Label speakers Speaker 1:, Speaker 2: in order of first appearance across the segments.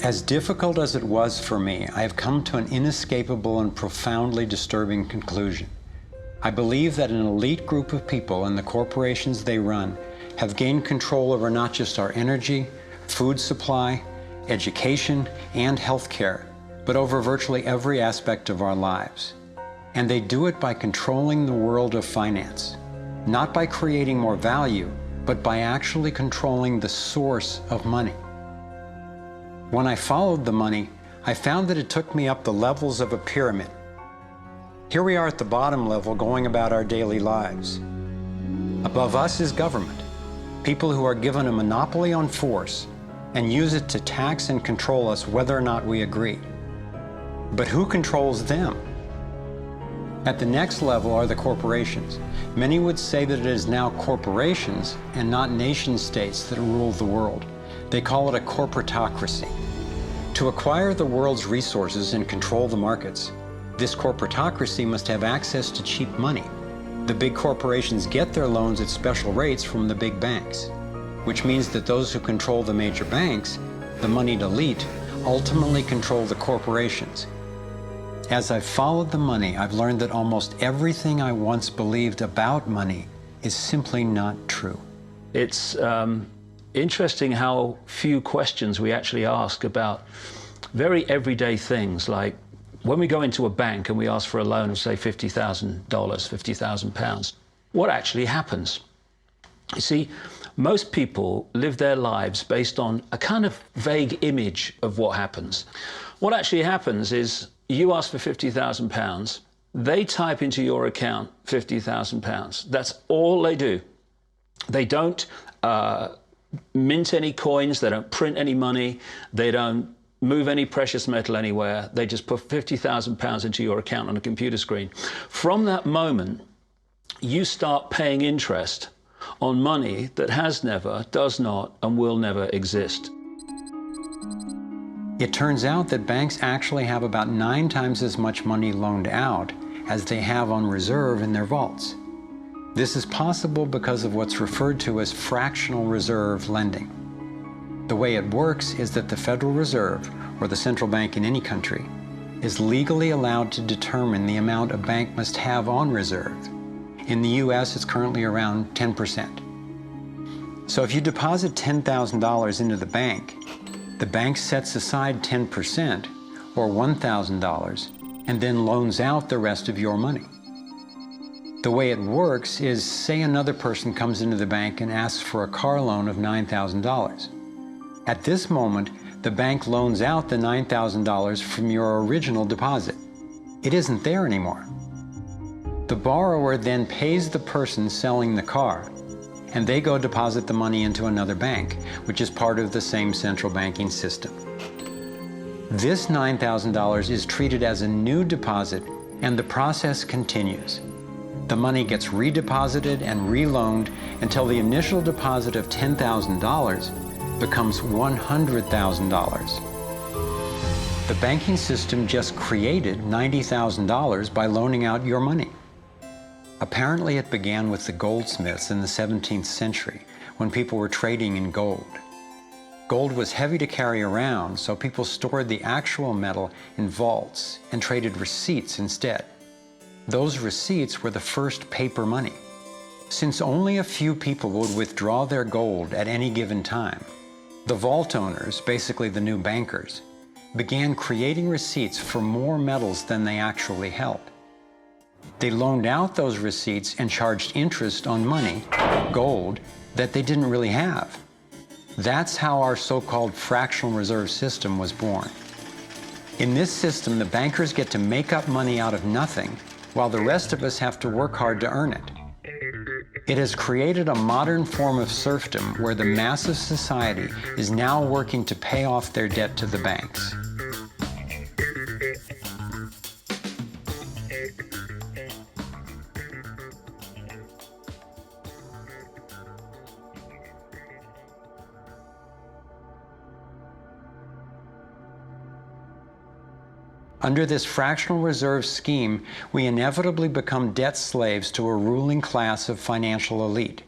Speaker 1: As difficult as it was for me, I have come to an inescapable and profoundly disturbing conclusion. I believe that an elite group of people and the corporations they run have gained control over not just our energy, food supply, education, and healthcare, but over virtually every aspect of our lives. And they do it by controlling the world of finance, not by creating more value, but by actually controlling the source of money. When I followed the money, I found that it took me up the levels of a pyramid. Here we are at the bottom level going about our daily lives. Above us is government, people who are given a monopoly on force and use it to tax and control us whether or not we agree. But who controls them? At the next level are the corporations. Many would say that it is now corporations and not nation states that rule the world. They call it a corporatocracy. To acquire the world's resources and control the markets, this corporatocracy must have access to cheap money. The big corporations get their loans at special rates from the big banks, which means that those who control the major banks, the moneyed elite, ultimately control the corporations. As I've followed the money, I've learned that almost everything I once believed about money is simply not true.
Speaker 2: It's interesting how few questions we actually ask about very everyday things, like when we go into a bank and we ask for a loan of, say, $50,000, £50,000, what actually happens? You see, most people live their lives based on a kind of vague image of what happens. What actually happens is you ask for £50,000, they type into your account £50,000. That's all they do. They don't mint any coins, they don't print any money, they don't move any precious metal anywhere. They just put £50,000 into your account on a computer screen. From that moment, you start paying interest on money that has never, does not, and will never exist.
Speaker 1: It turns out that banks actually have about 9 times as much money loaned out as they have on reserve in their vaults. This is possible because of what's referred to as fractional reserve lending. The way it works is that the Federal Reserve, or the central bank in any country, is legally allowed to determine the amount a bank must have on reserve. In the US, it's currently around 10%. So if you deposit $10,000 into the bank sets aside 10%, or $1,000, and then loans out the rest of your money. The way it works is, say another person comes into the bank and asks for a car loan of $9,000. At this moment, the bank loans out the $9,000 from your original deposit. It isn't there anymore. The borrower then pays the person selling the car, and they go deposit the money into another bank, which is part of the same central banking system. This $9,000 is treated as a new deposit, and the process continues. The money gets redeposited and reloaned until the initial deposit of $10,000 becomes $100,000. The banking system just created $90,000 by loaning out your money. Apparently it began with the goldsmiths in the 17th century when people were trading in gold. Gold was heavy to carry around, so people stored the actual metal in vaults and traded receipts instead. Those receipts were the first paper money. Since only a few people would withdraw their gold at any given time, the vault owners, basically the new bankers, began creating receipts for more metals than they actually held. They loaned out those receipts and charged interest on money, gold, that they didn't really have. That's how our so-called fractional reserve system was born. In this system, the bankers get to make up money out of nothing, while the rest of us have to work hard to earn it. It has created a modern form of serfdom where the mass of society is now working to pay off their debt to the banks. Under this fractional reserve scheme, we inevitably become debt slaves to a ruling class of financial elite,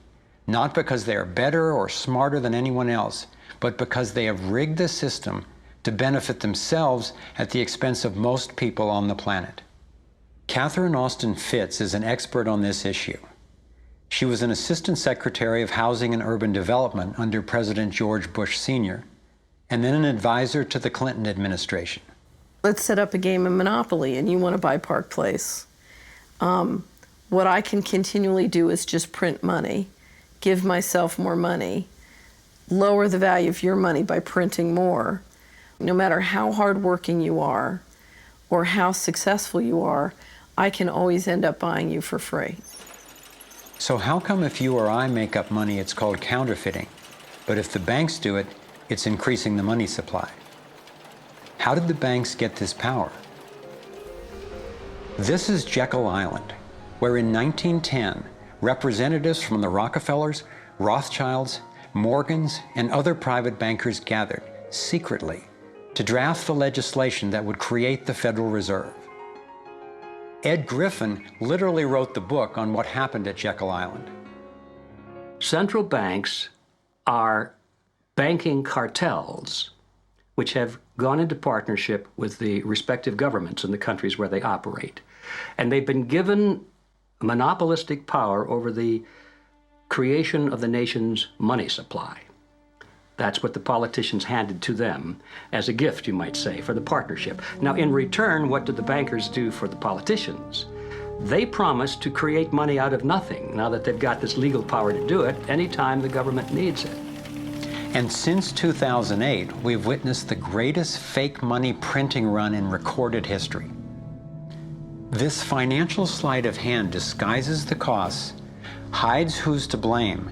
Speaker 1: not because they are better or smarter than anyone else, but because they have rigged the system to benefit themselves at the expense of most people on the planet. Catherine Austin Fitts is an expert on this issue. She was an Assistant Secretary of Housing and Urban Development under President George Bush Sr., and then an advisor to the Clinton administration.
Speaker 3: Let's set up a game of Monopoly and you want to buy Park Place. What I can continually do is just print money, give myself more money, lower the value of your money by printing more. No matter how hardworking you are or how successful you are, I can always end up buying you for free.
Speaker 1: So how come if you or I make up money, it's called counterfeiting, but if the banks do it, it's increasing the money supply? How did the banks get this power? This is Jekyll Island, where in 1910, representatives from the Rockefellers, Rothschilds, Morgans, and other private bankers gathered secretly to draft the legislation that would create the Federal Reserve. Ed Griffin literally wrote the book on what happened at Jekyll Island.
Speaker 4: Central banks are banking cartels which have gone into partnership with the respective governments in the countries where they operate. And they've been given monopolistic power over the creation of the nation's money supply. That's what the politicians handed to them as a gift, you might say, for the partnership. Now, in return, what did the bankers do for the politicians? They promised to create money out of nothing, now that they've got this legal power to do it anytime the government needs it.
Speaker 1: And since 2008, we've witnessed the greatest fake money printing run in recorded history. This financial sleight of hand disguises the costs, hides who's to blame,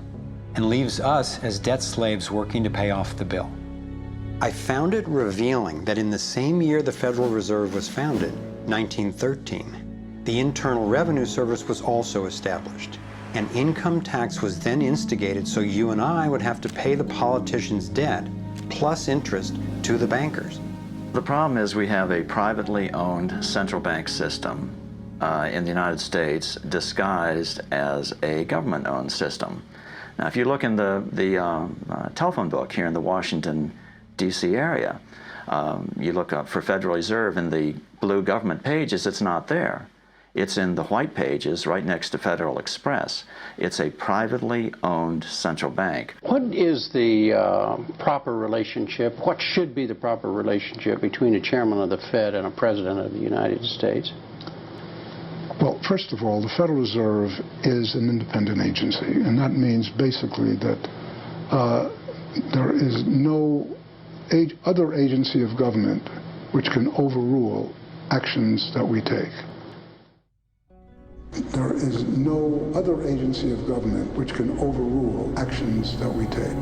Speaker 1: and leaves us as debt slaves working to pay off the bill. I found it revealing that in the same year the Federal Reserve was founded, 1913, the Internal Revenue Service was also established. An income tax was then instigated so you and I would have to pay the politicians' debt plus interest to the bankers.
Speaker 5: The problem is we have a privately owned central bank system in the United States disguised as a government-owned system. Now, if you look in the telephone book here in the Washington, D.C. area, you look up for Federal Reserve in the blue government pages, it's not there. It's in the white pages right next to Federal Express. It's a privately owned central bank.
Speaker 6: What is the proper relationship, what should be the proper relationship between a chairman of the Fed and a president of the United States?
Speaker 7: Well, first of all, the Federal Reserve is an independent agency, and that means basically that there is no other agency of government which can overrule actions that we take. There is no other agency of government which can overrule actions that we take.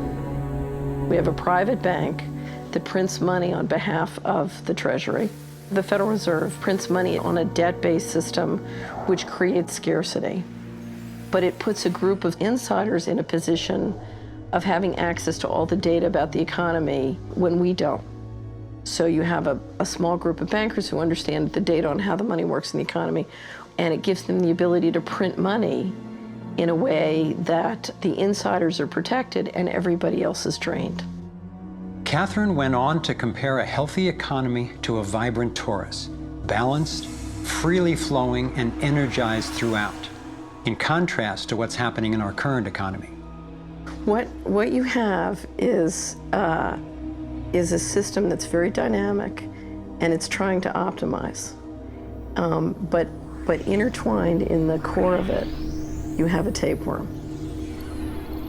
Speaker 3: We have a private bank that prints money on behalf of the Treasury. The Federal Reserve prints money on a debt-based system which creates scarcity. But it puts a group of insiders in a position of having access to all the data about the economy when we don't. So you have a small group of bankers who understand the data on how the money works in the economy, and it gives them the ability to print money in a way that the insiders are protected and everybody else is drained.
Speaker 1: Catherine went on to compare a healthy economy to a vibrant torus, balanced, freely flowing, and energized throughout, in contrast to what's happening in our current economy.
Speaker 3: What you have is a system that's very dynamic, and it's trying to optimize. But intertwined in the core of it, you have a tapeworm.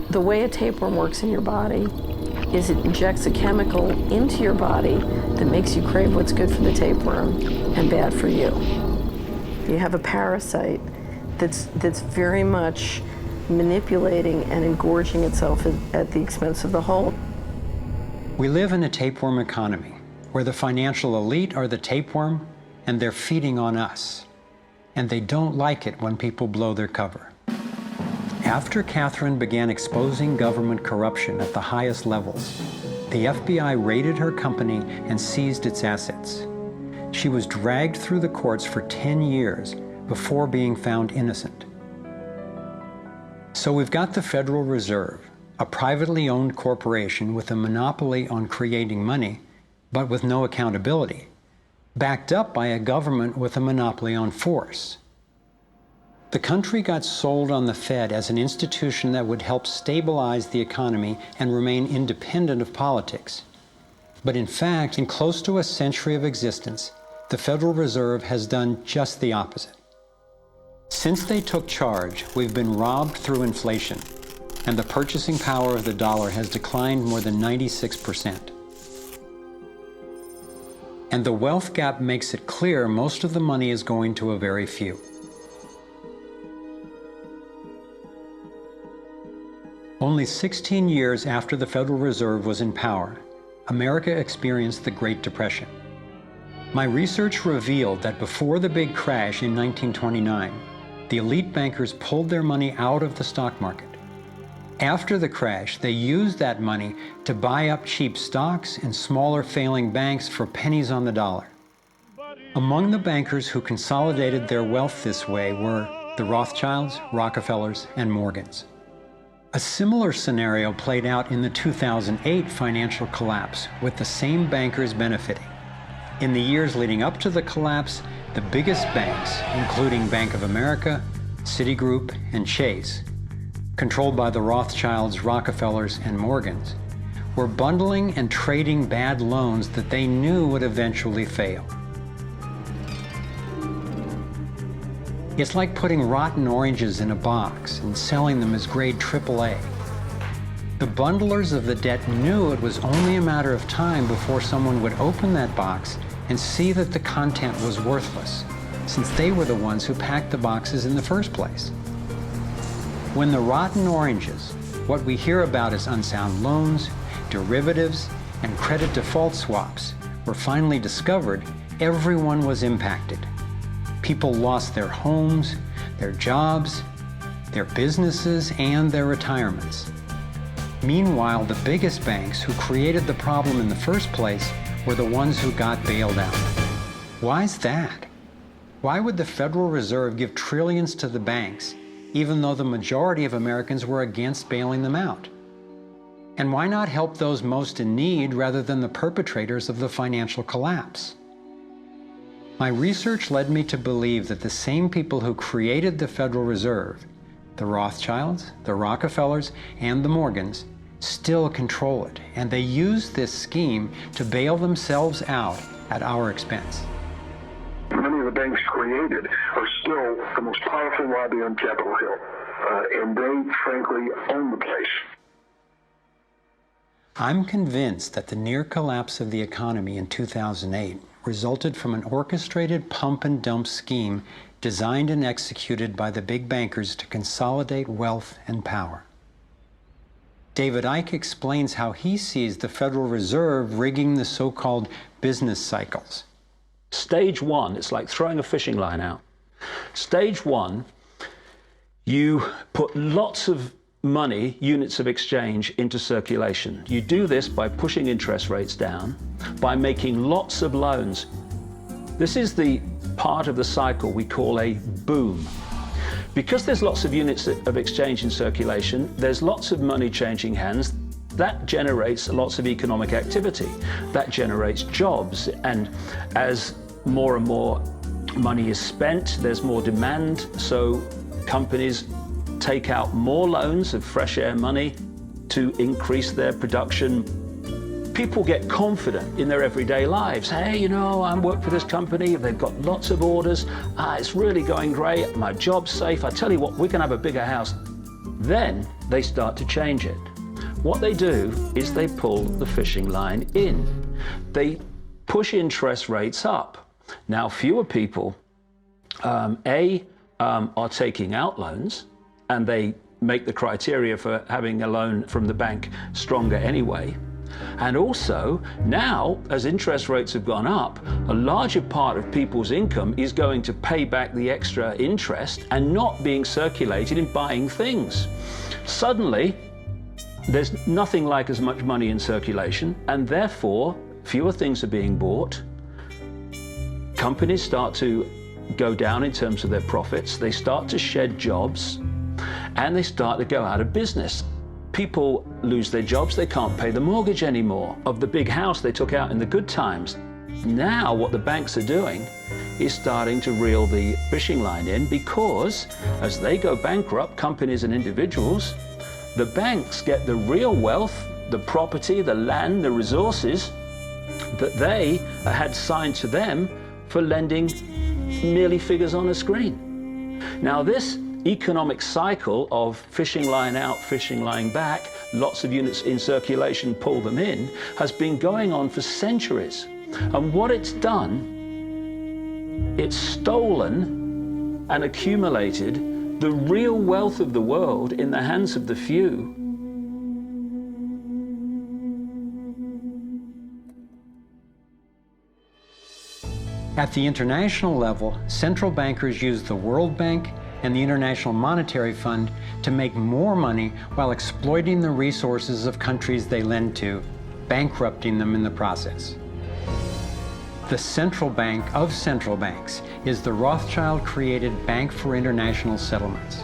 Speaker 3: The way a tapeworm works in your body is it injects a chemical into your body that makes you crave what's good for the tapeworm and bad for you. You have a parasite that's very much manipulating and engorging itself at the expense of the whole.
Speaker 1: We live in a tapeworm economy where the financial elite are the tapeworm and they're feeding on us. And they don't like it when people blow their cover. After Catherine began exposing government corruption at the highest levels, the FBI raided her company and seized its assets. She was dragged through the courts for 10 years before being found innocent. So we've got the Federal Reserve, a privately owned corporation with a monopoly on creating money, but with no accountability, backed up by a government with a monopoly on force. The country got sold on the Fed as an institution that would help stabilize the economy and remain independent of politics. But in fact, in close to a century of existence, the Federal Reserve has done just the opposite. Since they took charge, we've been robbed through inflation, and the purchasing power of the dollar has declined more than 96%. And the wealth gap makes it clear most of the money is going to a very few. Only 16 years after the Federal Reserve was in power, America experienced the Great Depression. My research revealed that before the big crash in 1929, the elite bankers pulled their money out of the stock market. After the crash, they used that money to buy up cheap stocks and smaller failing banks for pennies on the dollar. Among the bankers who consolidated their wealth this way were the Rothschilds, Rockefellers, and Morgans. A similar scenario played out in the 2008 financial collapse, with the same bankers benefiting. In the years leading up to the collapse, the biggest banks, including Bank of America, Citigroup, and Chase, controlled by the Rothschilds, Rockefellers, and Morgans, were bundling and trading bad loans that they knew would eventually fail. It's like putting rotten oranges in a box and selling them as grade AAA. The bundlers of the debt knew it was only a matter of time before someone would open that box and see that the content was worthless, since they were the ones who packed the boxes in the first place. When the rotten oranges, what we hear about as unsound loans, derivatives, and credit default swaps, were finally discovered, everyone was impacted. People lost their homes, their jobs, their businesses, and their retirements. Meanwhile, the biggest banks who created the problem in the first place were the ones who got bailed out. Why's that? Why would the Federal Reserve give trillions to the banks, even though the majority of Americans were against bailing them out? And why not help those most in need rather than the perpetrators of the financial collapse? My research led me to believe that the same people who created the Federal Reserve, the Rothschilds, the Rockefellers, and the Morgans, still control it, and they use this scheme to bail themselves out at our expense.
Speaker 8: Many of the banks created are still the most powerful lobby on Capitol Hill, and they, frankly, own the place.
Speaker 1: I'm convinced that the near collapse of the economy in 2008 resulted from an orchestrated pump and dump scheme designed and executed by the big bankers to consolidate wealth and power. David Icke explains how he sees the Federal Reserve rigging the so-called business cycles.
Speaker 2: Stage one, it's like throwing a fishing line out. Stage one, you put lots of money, units of exchange, into circulation. You do this by pushing interest rates down, by making lots of loans. This is the part of the cycle we call a boom. Because there's lots of units of exchange in circulation, there's lots of money changing hands. That generates lots of economic activity. That generates jobs. And as more and more money is spent, there's more demand. So companies take out more loans of fresh air money to increase their production. People get confident in their everyday lives. Hey, you know, I work for this company, they've got lots of orders, it's really going great, my job's safe, I tell you what, we can have a bigger house. Then they start to change it. What they do is they pull the fishing line in. They push interest rates up. Now, fewer people, are taking out loans, and they make the criteria for having a loan from the bank stronger anyway. And also, now, as interest rates have gone up, a larger part of people's income is going to pay back the extra interest and not being circulated in buying things. Suddenly, there's nothing like as much money in circulation, and therefore, fewer things are being bought. Companies start to go down in terms of their profits. They start to shed jobs, and they start to go out of business. People lose their jobs, they can't pay the mortgage anymore of the big house they took out in the good times. Now what the banks are doing is starting to reel the fishing line in, because as they go bankrupt, companies and individuals, the banks get the real wealth, the property, the land, the resources that they had signed to them for lending merely figures on a screen. Now this economic cycle of fishing line out, fishing line back, lots of units in circulation, pull them in, has been going on for centuries. And what it's done, it's stolen and accumulated the real wealth of the world in the hands of the few.
Speaker 1: At the international level, central bankers use the World Bank and the International Monetary Fund to make more money while exploiting the resources of countries they lend to, bankrupting them in the process. The central bank of central banks is the Rothschild-created Bank for International Settlements.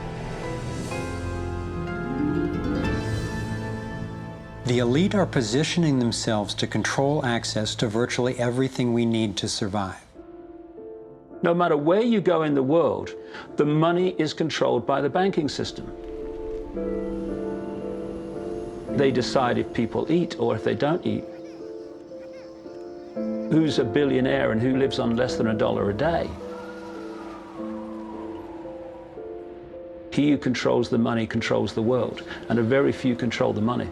Speaker 1: The elite are positioning themselves to control access to virtually everything we need to survive.
Speaker 2: No matter where you go in the world, the money is controlled by the banking system. They decide if people eat or if they don't eat. Who's a billionaire and who lives on less than $1 a day? He who controls the money controls the world, and a very few control the money.